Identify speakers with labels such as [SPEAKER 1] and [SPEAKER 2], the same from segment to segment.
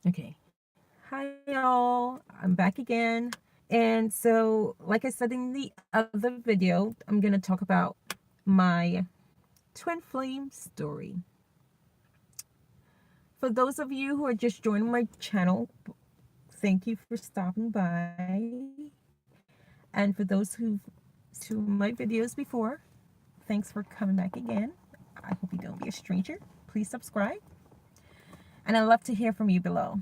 [SPEAKER 1] Okay. Hi, y'all. I'm back again. And so, like I said in the other video, I'm going to talk about my twin flame story. For those of you who are just joining my channel, thank you for stopping by. And for those who've to my videos before, thanks for coming back again. I hope you don't be a stranger. Please subscribe. And I'd love to hear from you below.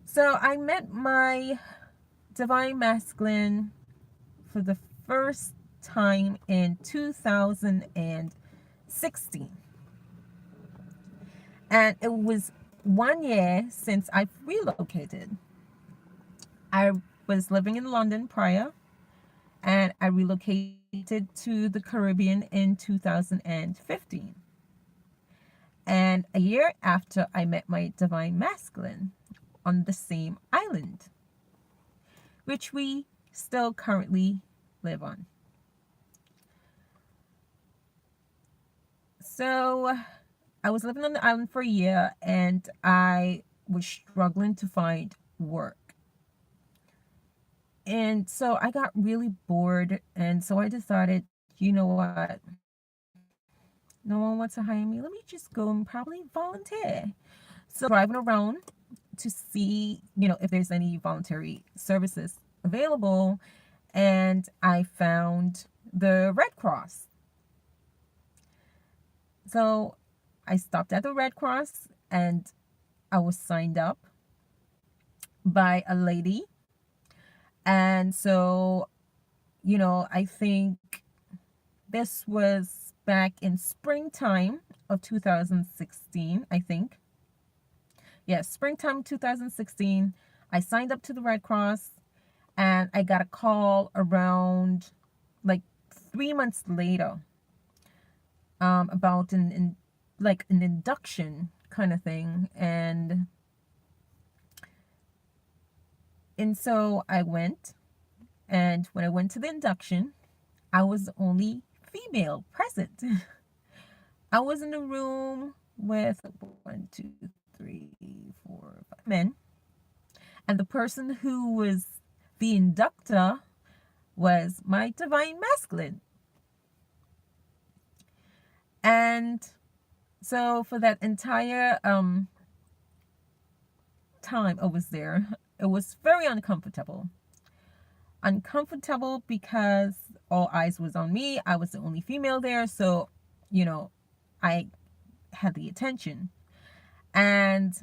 [SPEAKER 1] So I met my divine masculine for the first time in 2016. And it was 1 year since I've relocated. I was living in London prior, and I relocated to the Caribbean in 2015. And a year after, I met my divine masculine on the same island, which we still currently live on. So I was living on the island for a year, and I was struggling to find work. And so I got really bored, and so I decided, you know what? No one wants to hire me. Let me just go and probably volunteer. So I was driving around to see, if there's any voluntary services available, and I found the Red Cross. So I stopped at the Red Cross, and I was signed up by a lady. And so, I think this was back in springtime of 2016, I think. Yeah, springtime 2016. I signed up to the Red Cross, and I got a call around like 3 months later, about like an induction kind of thing. And so I went, and when I went to the induction, I was the only female present. I was in a room with 1, 2, 3, 4, 5 men, and the person who was the inductor was my divine masculine. And so for that entire time I was there, it was very uncomfortable. Uncomfortable because all eyes was on me. I was the only female there, so I had the attention. And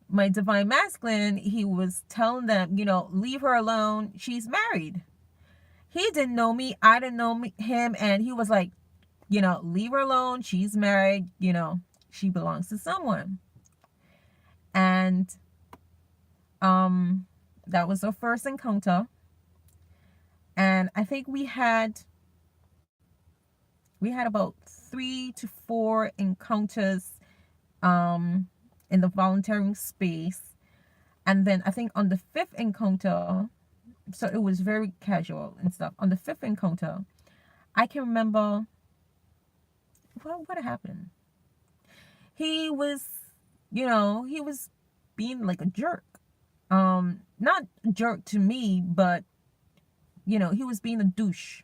[SPEAKER 1] my divine masculine, he was telling them, leave her alone. She's married. He didn't know me. I didn't know him. And he was like, leave her alone. She's married. She belongs to someone. And that was our first encounter. And I think we had about 3 to 4 encounters in the volunteering space. And then I think on the fifth encounter, so it was very casual and stuff. On the fifth encounter, I can remember, well, what happened. He was, he was being like a jerk. Not a jerk to me, but he was being a douche.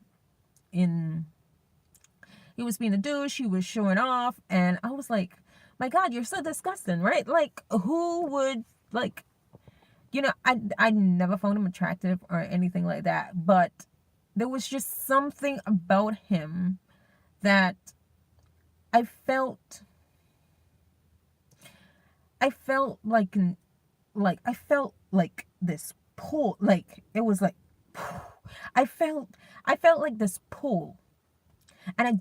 [SPEAKER 1] He was being a douche. He was showing off, and I was like, my God, you're so disgusting, right? Like, who would like, I never found him attractive or anything like that, but there was just something about him that I felt I felt like I felt like this pull, like it was like I felt like this pull, and I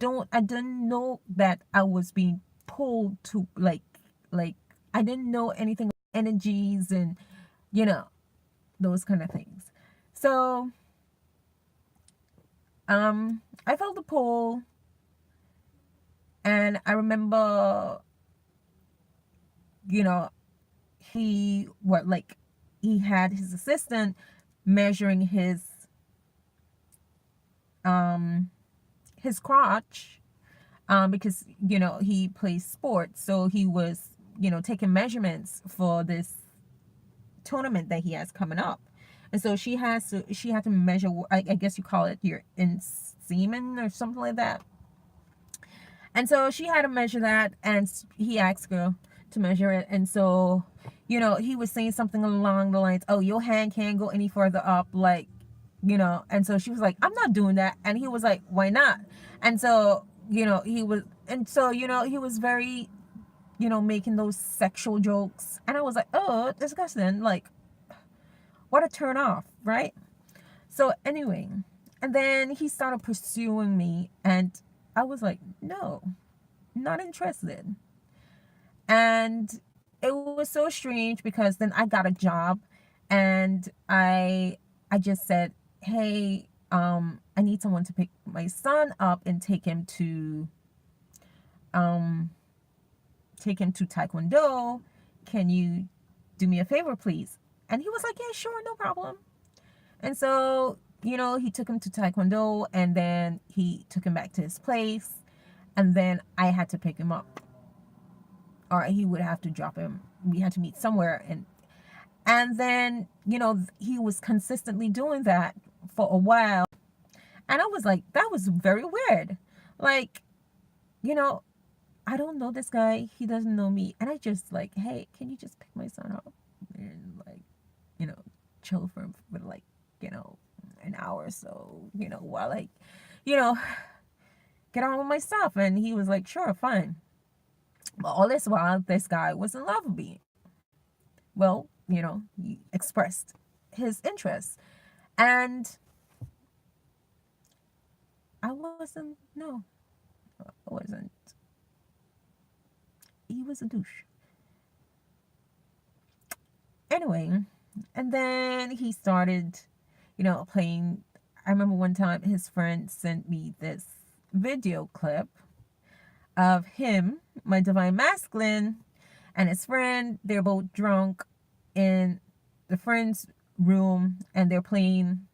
[SPEAKER 1] didn't know that I was being pulled to like I didn't know anything about energies and you know those kind of things. So I felt the pull, and I remember, you know he had his assistant measuring his crotch, because he plays sports, so he was taking measurements for this tournament that he has coming up. And so she had to measure, I guess you call it your in semen or something like that. And so she had to measure that, and he asked her to measure it. And so, he was saying something along the lines, oh, your hand can't go any further up, like, and so she was like, I'm not doing that. And he was like, why not? And so, he was very, making those sexual jokes. And I was like, oh, disgusting. Like, what a turn off, right? So anyway, and then he started pursuing me, and I was like, no, not interested. And it was so strange because then I got a job, and I just said, hey, I need someone to pick my son up and take him to Taekwondo. Can you do me a favor, please? And he was like, yeah, sure, no problem. And so, he took him to Taekwondo, and then he took him back to his place, and then I had to pick him up, or he would have to drop him. We had to meet somewhere, and then, he was consistently doing that for a while, and I was like, that was very weird. Like, I don't know this guy, he doesn't know me, and I just like, hey, can you just pick my son up and like, chill for like, an hour or so, while I, get on with my stuff. And he was like, sure, fine. But all this while, this guy was in love with me. Well, he expressed his interest. And I wasn't, no, I wasn't. He was a douche. Anyway, and then he started, playing. I remember one time his friend sent me this video clip of him, my divine masculine, and his friend. They're both drunk in the friend's room, and they're playing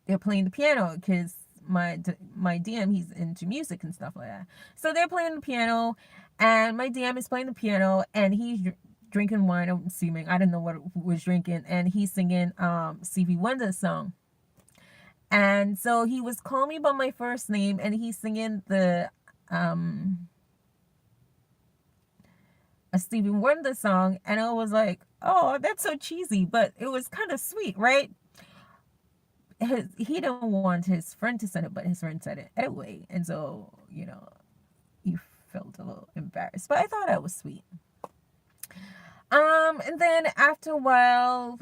[SPEAKER 1] the piano, because my DM, he's into music and stuff like that. So they're playing the piano, and my DM is playing the piano, and he's drinking wine. I'm assuming, I don't know what he was drinking, and he's singing Stevie Wonder's song. And so he was calling me by my first name, and he's singing a Stevie Wonder song, and I was like, oh, that's so cheesy, but it was kind of sweet, right? He didn't want his friend to send it, but his friend said it anyway, and so he felt a little embarrassed, but I thought that was sweet. And then after a while,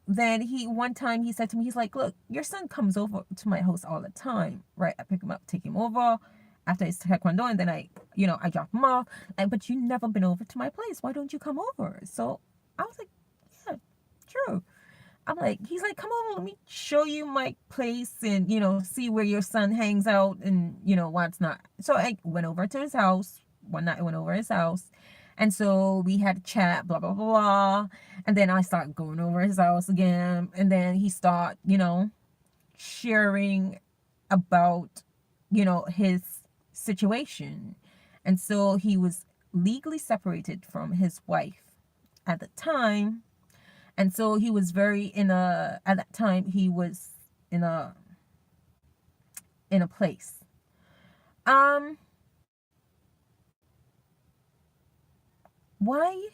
[SPEAKER 1] then one time he said to me, he's like, look, your son comes over to my house all the time, right? I pick him up, take him over after his Taekwondo, and then I drop him off, but you never been over to my place. Why don't you come over? So I was like, yeah, true. I'm like, he's like, come over, let me show you my place, and see where your son hangs out, and what's not. So I went over to his house one night. I went over to his house, and so we had a chat, blah blah blah blah, and then I started going over his house again, and then he started sharing about his situation. And so he was legally separated from his wife at the time. And so he was at that time, he was in a place. Why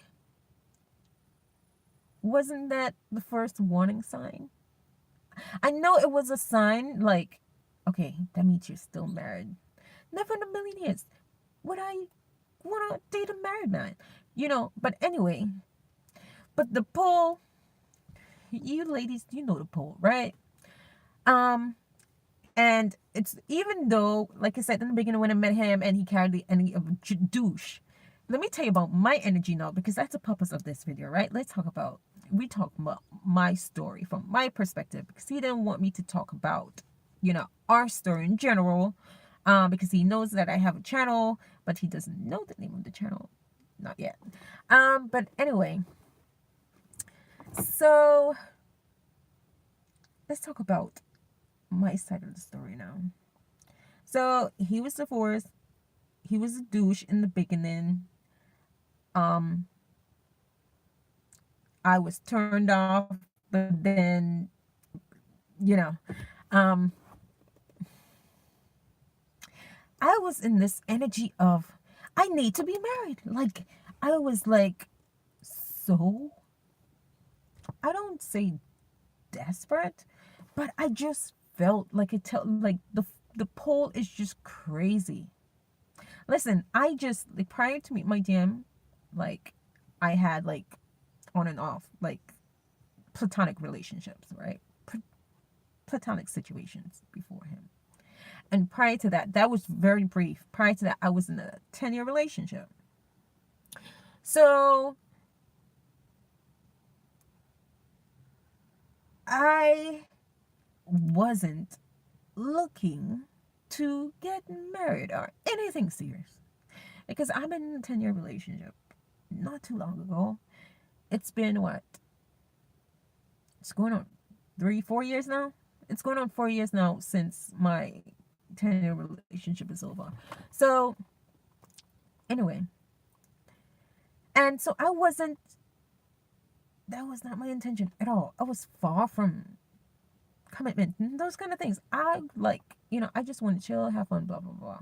[SPEAKER 1] wasn't that the first warning sign? I know it was a sign, like, okay, that means you're still married. Never in a million years would I want to date a married man, but anyway. But the pole, you ladies, you know the pole, right? And it's, even though, like I said in the beginning, when I met him and he carried the energy of a douche, let me tell you about my energy now, because that's the purpose of this video, right? We talk about my story from my perspective, because he didn't want me to talk about, our story in general, because he knows that I have a channel, but he doesn't know the name of the channel, not yet. But anyway, so let's talk about my side of the story now. So he was divorced, He was a douche in the beginning. Um, I was turned off, but then, you know, um, I was in this energy of, I need to be married. Like, I was like, so, I don't say desperate, but I just felt like like the pull is just crazy. Listen, I just, like, prior to meet my DM, like, I had like on and off like platonic relationships, right? Platonic situations before him. And prior to that, that was very brief. Prior to that, I was in a 10-year relationship. So I wasn't looking to get married or anything serious because I'm in a 10-year relationship not too long ago. It's been what? It's going on 3, 4 years now. It's going on 4 years now since my 10-year relationship is over. So anyway, and so I wasn't. That was not my intention at all. I was far from commitment and those kind of things. I like, I just want to chill, have fun, blah blah blah.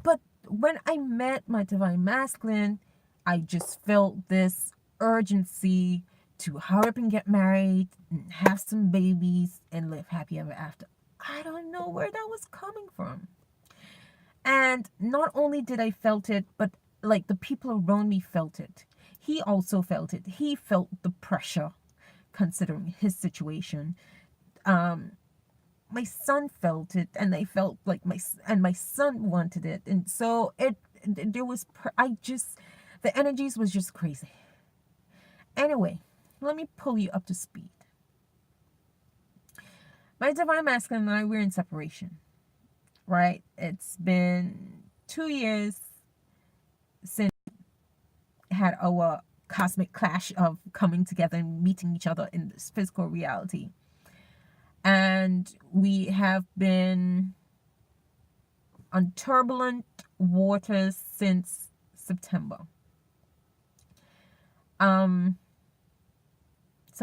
[SPEAKER 1] But when I met my divine masculine, I just felt this urgency to hurry up and get married and have some babies and live happy ever after. I don't know where that was coming from. And not only did I felt it, but like the people around me felt it. He also felt it. He felt the pressure considering his situation. Um, my son felt it, and I felt like my son wanted it, and so there was the energies was just crazy. Anyway, let me pull you up to speed. My divine masculine and I, we're in separation, right? It's been 2 years since we had our cosmic clash of coming together and meeting each other in this physical reality. And we have been on turbulent waters since September. Some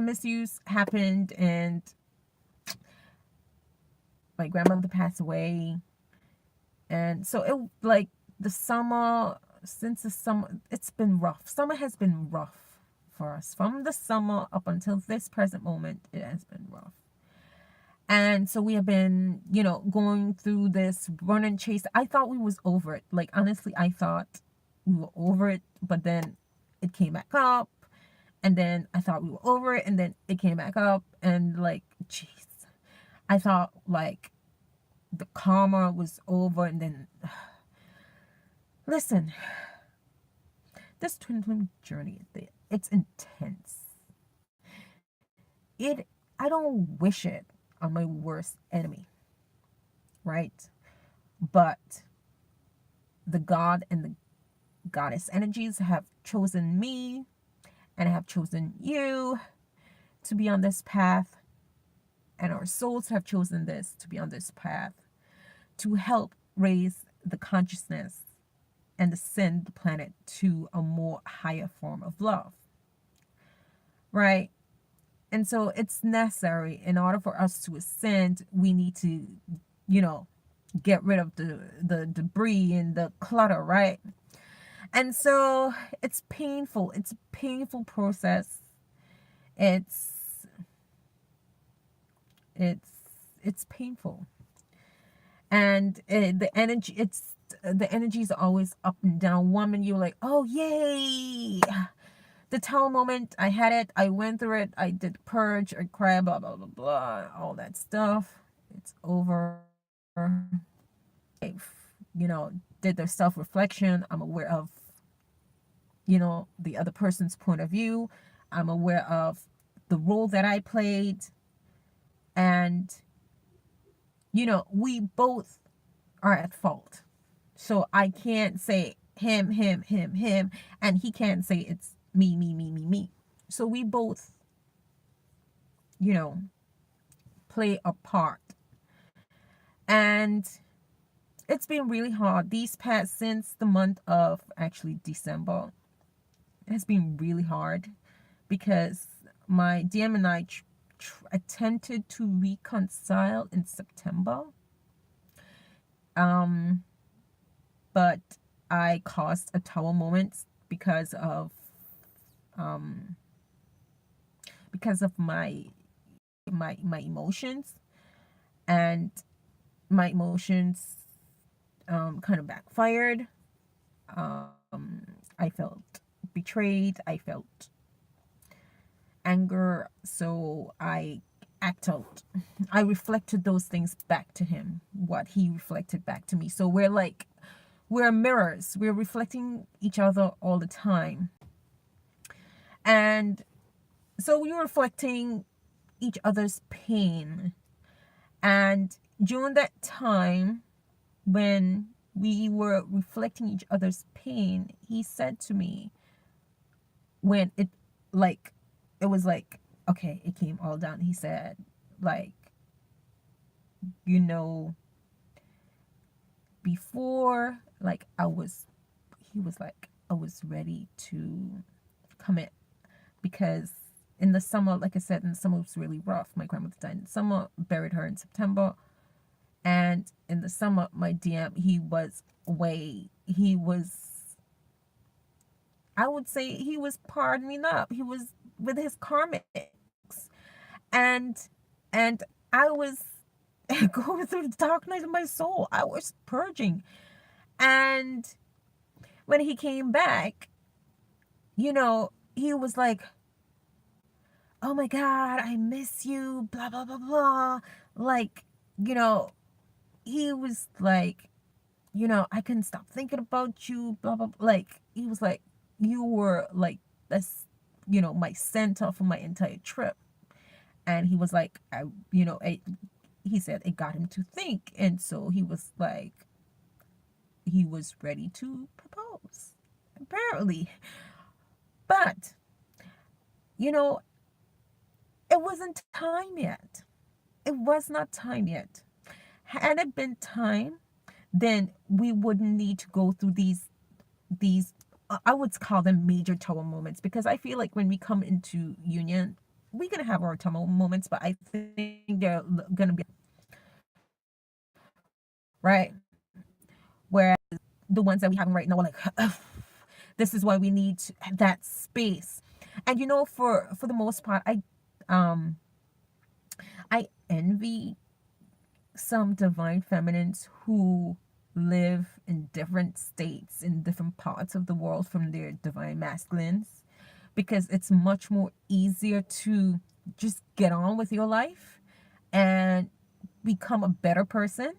[SPEAKER 1] issues happened, and my grandmother passed away, and so it like the summer since the summer it's been rough. Summer has been rough for us. From the summer up until this present moment, it has been rough. And so we have been, going through this run and chase. I thought we was over it. Like, honestly, I thought we were over it, but then it came back up. And then I thought we were over it, and then it came back up. And, like, jeez. I thought, like, the karma was over, and then... Listen. This twin flame journey, it's intense. I don't wish it on my worst enemy, right? But the god and the goddess energies have chosen me and have chosen you to be on this path, and our souls have chosen this to be on this path to help raise the consciousness and ascend the planet to a more higher form of love, right? And so it's necessary. In order for us to ascend, we need to, get rid of the debris and the clutter, right? And so it's painful. It's a painful process. It's it's it's painful. And the energy is always up and down. One minute you're like, oh yay, the tower moment, I had it, I went through it, I did the purge, I cried, blah blah blah blah, all that stuff. It's over. I've, did the self-reflection. I'm aware of, the other person's point of view. I'm aware of the role that I played. And, we both are at fault. So I can't say him, and he can't say it's me, me, me, me, me. So we both, play a part. And it's been really hard these past, since the month of actually December. It has been really hard because my DM and I attempted to reconcile in September, um but I caused a tower moment because of um my my emotions, and my emotions kind of backfired. I felt betrayed, I felt anger, so I act out. I reflected those things back to him, what he reflected back to me. So we're mirrors, we're reflecting each other all the time. And so we were reflecting each other's pain. And during that time, when we were reflecting each other's pain, he said to me, when like it was like, okay, it came all down. He said, like, you know, before, like, he was like, I was ready to commit, because in the summer, like I said, in the summer it was really rough. My grandmother died in the summer, buried her in September. And in the summer, my DM, he was away. He was, I would say, he was pardoning up. He was with his karmics. And I was going through the dark night of my soul. I was purging. And when he came back, he was like, oh my God, I miss you, blah, blah, blah, blah. Like, you know, he was like, I couldn't stop thinking about you, blah, blah, blah. Like, he was like, you were like, that's, my center for my entire trip. And he was like, he said it got him to think. And so he was like, he was ready to propose, apparently. But, it wasn't time yet. It was not time yet. Had it been time, then we wouldn't need to go through these I would call them major tower moments, because I feel like when we come into union, we're gonna have our tower moments, but I think they're gonna be right. Whereas the ones that we have right now are like, this is why we need that space. And for the most part, um I envy some divine feminines who live in different states, in different parts of the world from their divine masculines, because it's much more easier to just get on with your life and become a better person.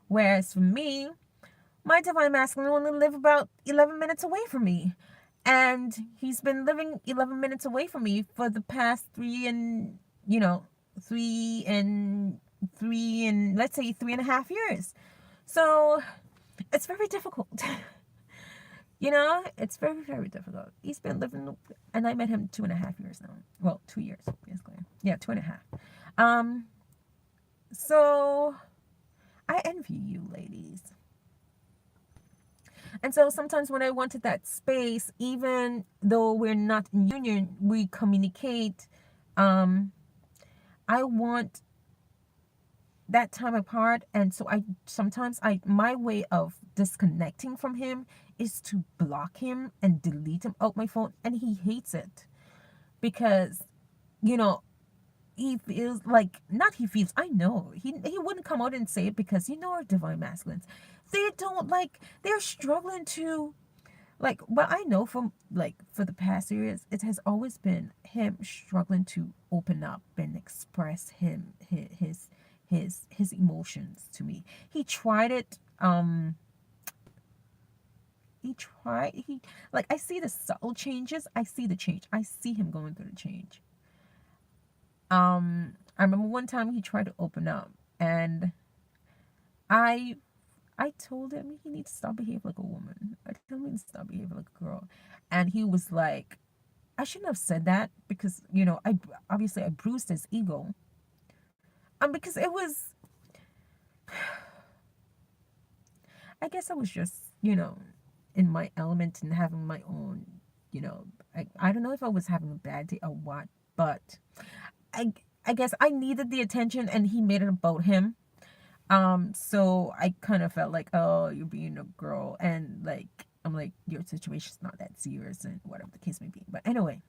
[SPEAKER 1] Whereas for me, my divine masculine only live about 11 minutes away from me. And he's been living 11 minutes away from me for the past three and let's say 3.5 years. So it's very difficult. It's very, very difficult. He's been living, and I met him 2.5 years now. Well, 2 years, basically. Yeah, 2.5. So I envy you, ladies. And so sometimes when I wanted that space, even though we're not in union, we communicate. I want that time apart, and so my way of disconnecting from him is to block him and delete him out my phone, and he hates it, because he feels like, not he feels, I know he wouldn't come out and say it, because our divine masculines, they're struggling to, like, well, I know from, like, for the past years, it has always been him struggling to open up and express his emotions to me. He tried it. He like, I see the subtle changes. I see the change. I see him going through the change. I remember one time he tried to open up, and I told him he needs to stop behaving like a woman. I told him he needs to stop behaving like a girl. And he was like, I shouldn't have said that, because, I bruised his ego. Because it was, I guess I was just, you know, in my element and having my own, you know, I don't know if I was having a bad day or what, but I I guess I needed the attention and he made it about him. So I kind of felt like, oh, you're being a girl, and like I'm like, your situation's not that serious and whatever the case may be. But anyway,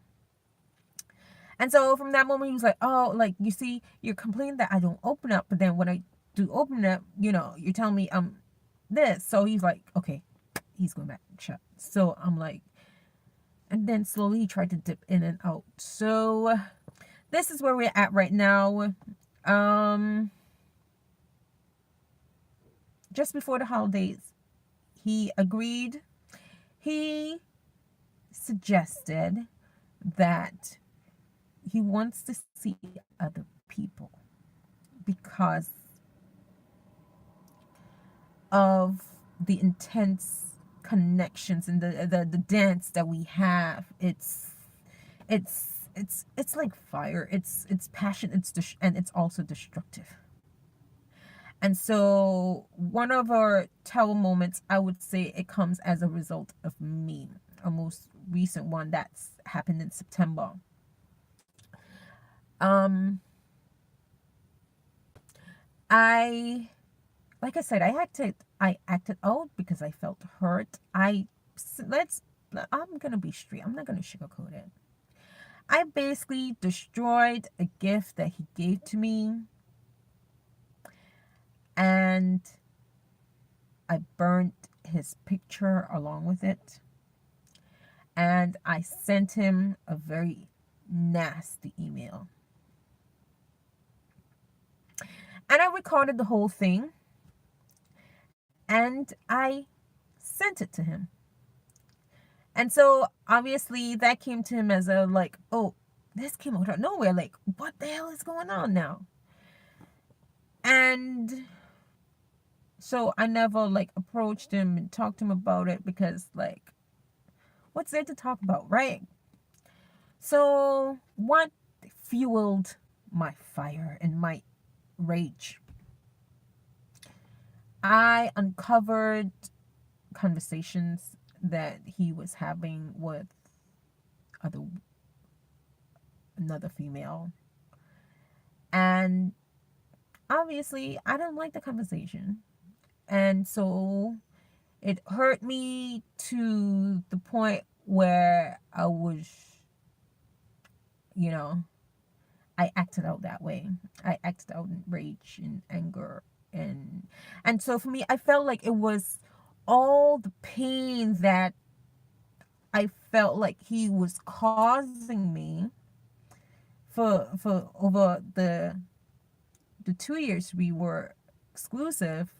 [SPEAKER 1] and so from that moment he was like, oh, like you see, you're complaining that I don't open up, but then when I do open up, you know, you're telling me this. So he's like, okay, he's going back shut. So I'm like, and then slowly he tried to dip in and out. So this is where we're at right now. Just before the holidays, he agreed. He suggested that he wants to see other people because of the intense connections and the dance that we have. It's like fire. It's passion. And it's also destructive. And so one of our tower moments, I would say it comes as a result of me. A most recent one that's happened in September. Um, I, like I said, I acted out because I felt hurt. I'm gonna be straight. I'm not gonna sugarcoat it. I basically destroyed a gift that he gave to me, and I burnt his picture along with it, and I sent him a very nasty email. And I recorded the whole thing and I sent it to him. And so obviously that came to him as a like, oh, this came out of nowhere. Like, what the hell is going on now? And so I never like approached him and talked to him about it because like, what's there to talk about, right? So what fueled my fire and my rage? I uncovered conversations that he was having with other another female, and obviously I don't like the conversation, and so it hurt me to the point where I was, you know, I acted out that way. I acted out in rage and anger, and so for me I felt like it was all the pain that I felt like he was causing me for over the 2 years we were exclusive.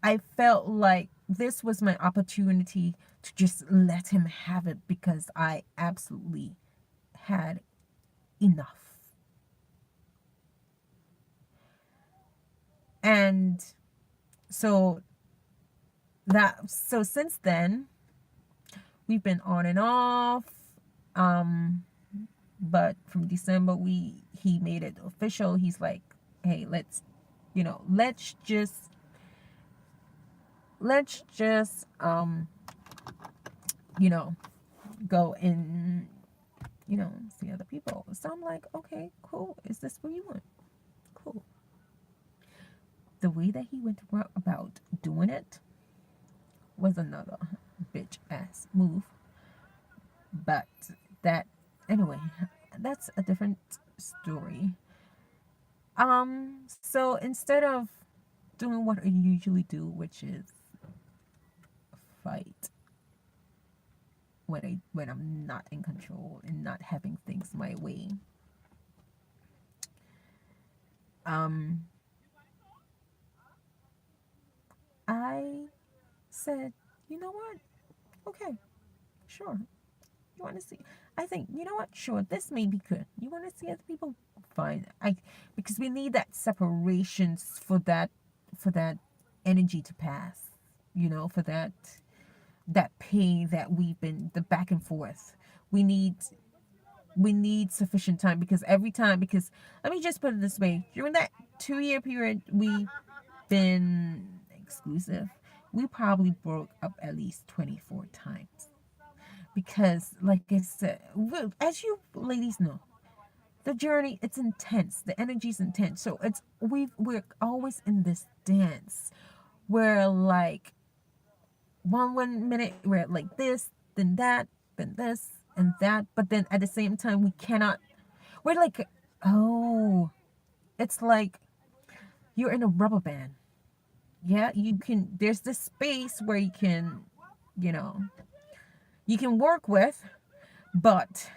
[SPEAKER 1] I felt like this was my opportunity to just let him have it because I absolutely had enough. And so so since then we've been on and off. But from December he made it official. He's like, hey, let's just you know go and see other people. So I'm like, okay, cool. Is this what you want? Cool. The way that he went about doing it was another bitch ass move. But that anyway, that's a different story. So instead of doing what I usually do, which is fight when I'm not in control and not having things my way, um I said, you know what? Okay, sure. You want to see? I think, you know what? Sure, this may be good. You want to see other people? Fine. Because we need that separations for that energy to pass. For that pain that we've been the back and forth. We need sufficient time because let me just put it this way. During that 2-year period, we've been exclusive, we probably broke up at least 24 times. Because, like I said, as you ladies know, the journey, it's intense, the energy's intense. So we're always in this dance where, like, one minute we're like this, then that, then this and that, but then at the same time we cannot, we're like, oh, it's like you're in a rubber band. Yeah, you can, there's this space where you can, you know, you can work with, but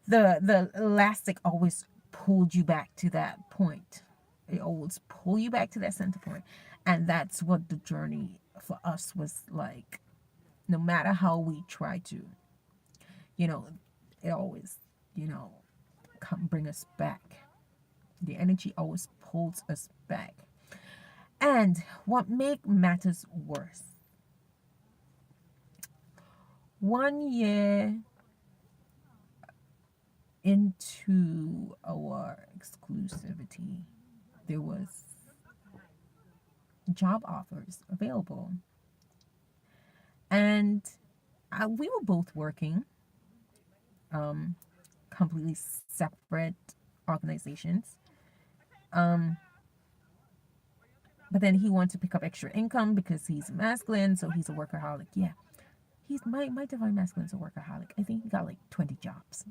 [SPEAKER 1] the elastic always pulled you back to that point. It always pull you back to that center point. And that's what the journey for us was like. No matter how we try to, you know, it always, you know, come bring us back. The energy always pulls us back. And what make matters worse, 1 year into our exclusivity, there was job offers available, and we were both working, um, completely separate organizations. Um, but then he wanted to pick up extra income because he's masculine, so he's a workaholic. Yeah, he's my divine masculine's a workaholic. I think he got like 20 jobs.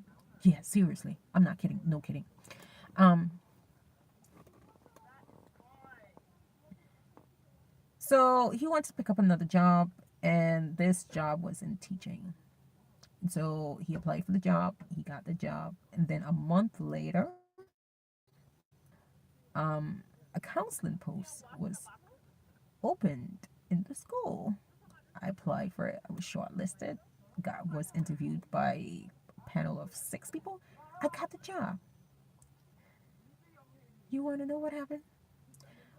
[SPEAKER 1] Yeah, seriously, I'm not kidding. No kidding. Um, so he wanted to pick up another job, and this job was in teaching. So he applied for the job, he got the job, and then a month later, a counseling post was opened in the school. I applied for it. I was shortlisted. Was interviewed by a panel of 6 people. I got the job. You want to know what happened?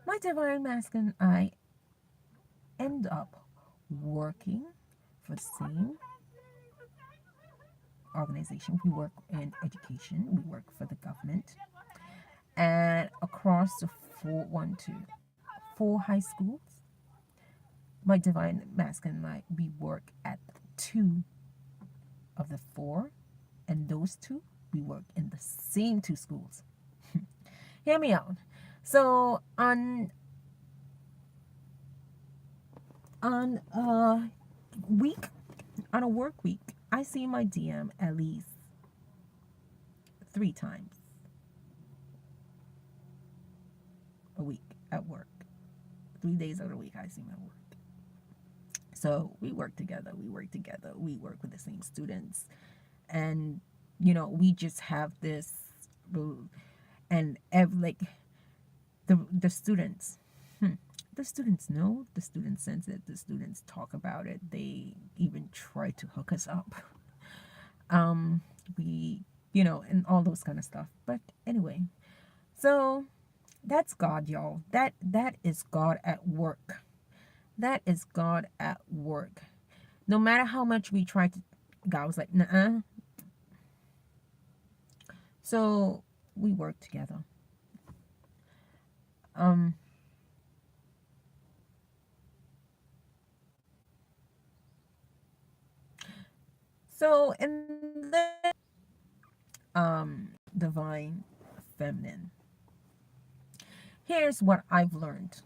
[SPEAKER 1] My divine masculine I end up working for the same organization. We work in education. We work for the government, and across the four high schools, my divine masculine and I, we work at 2 of the 4, and those 2 we work in the same 2 schools. Hear me out. So on a week, on a work week, I see my DM at least 3 times a week at work. 3 days of the week I see my work. So we work together. We work together. We work with the same students, and we just have this, and like the students. The students know, the students sense it, the students talk about it, they even try to hook us up. We, and all those kind of stuff. But anyway, so that's God, y'all. That is God at work. That is God at work. No matter how much we try to, God was like, nah. So we work together. So in the divine feminine, here's what I've learned.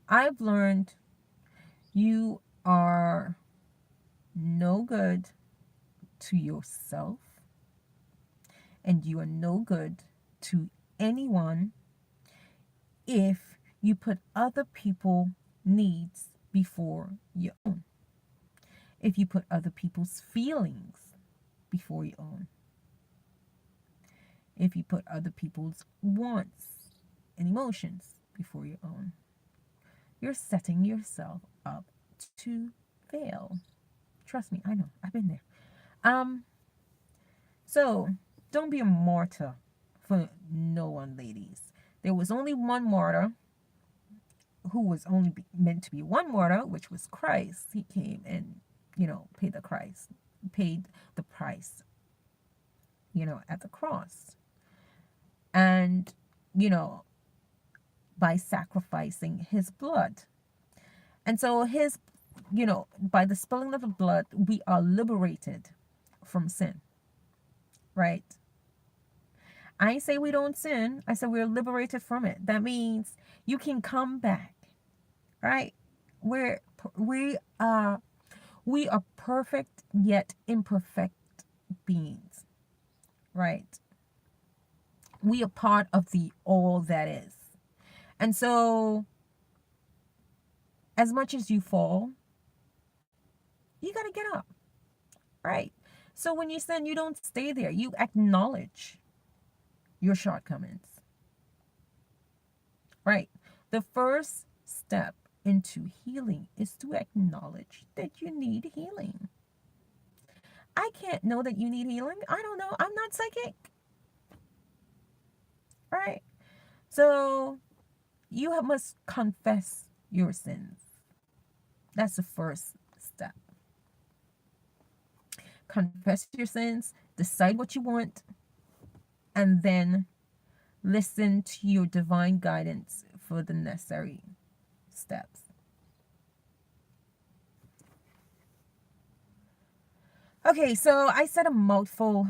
[SPEAKER 1] I've learned you are no good to yourself, and you are no good to anyone if you put other people's needs before your own. If you put other people's feelings before your own. If you put other people's wants and emotions before your own. You're setting yourself up to fail. Trust me, I know. I've been there. So don't be a martyr for no one, ladies. There was only one martyr who was only meant to be one martyr, which was Christ. He came and, paid the price, at the cross. And, by sacrificing his blood. And so his, by the spilling of the blood, we are liberated from sin, right? I ain't say we don't sin. I said we're liberated from it. That means you can come back, right? We're we are we are perfect yet imperfect beings, right? We are part of the all that is. And so as much as you fall, you got to get up, right? So when you sin, you don't stay there. You acknowledge your shortcomings, right? The first step into healing is to acknowledge that you need healing. I can't know that you need healing. I don't know. I'm not psychic, right? So you must confess your sins. That's the first step. Confess your sins, decide what you want, and then listen to your divine guidance for the necessary steps. Okay, so I said a mouthful.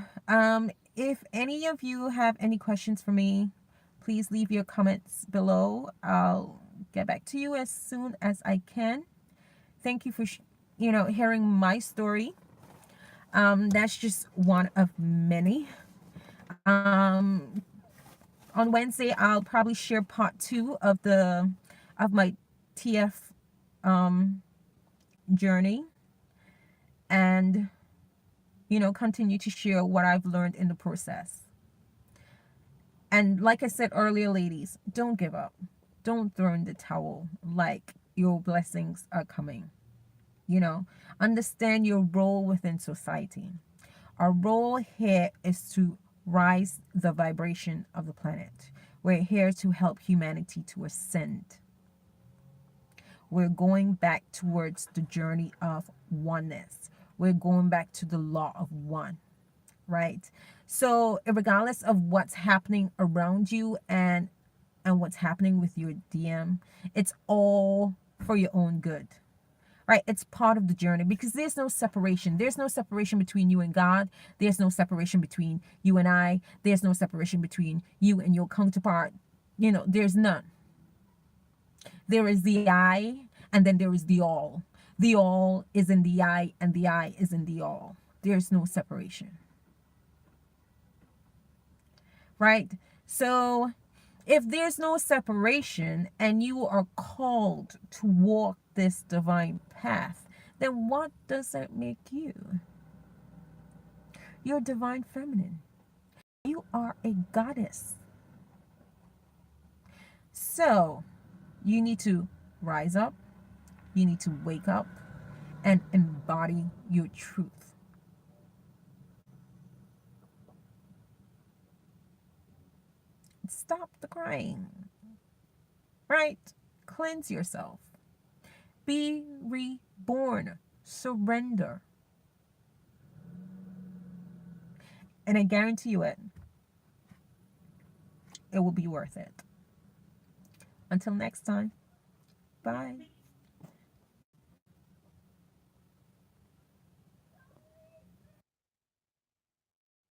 [SPEAKER 1] If any of you have any questions for me, please leave your comments below. I'll get back to you as soon as I can. Thank you for hearing my story. That's just one of many. On Wednesday, I'll probably share part 2 of my TF journey, and continue to share what I've learned in the process. And like I said earlier, ladies, don't give up. Don't throw in the towel like your blessings are coming. Understand your role within society. Our role here is to rise the vibration of the planet. We're here to help humanity to ascend. We're going back towards the journey of oneness. We're going back to the law of one, right? So regardless of what's happening around you and what's happening with your DM, it's all for your own good, right? It's part of the journey, because there's no separation. There's no separation between you and God. There's no separation between you and I. There's no separation between you and your counterpart. There's none. There is the I, and then there is the all. The all is in the I, and the I is in the all. There's no separation, right? So if there's no separation and you are called to walk this divine path, then what does that make you? You're divine feminine. You are a goddess. So you need to rise up. You need to wake up and embody your truth. Stop the crying, right? Cleanse yourself. Be reborn. Surrender. And I guarantee you it will be worth it. Until next time, bye.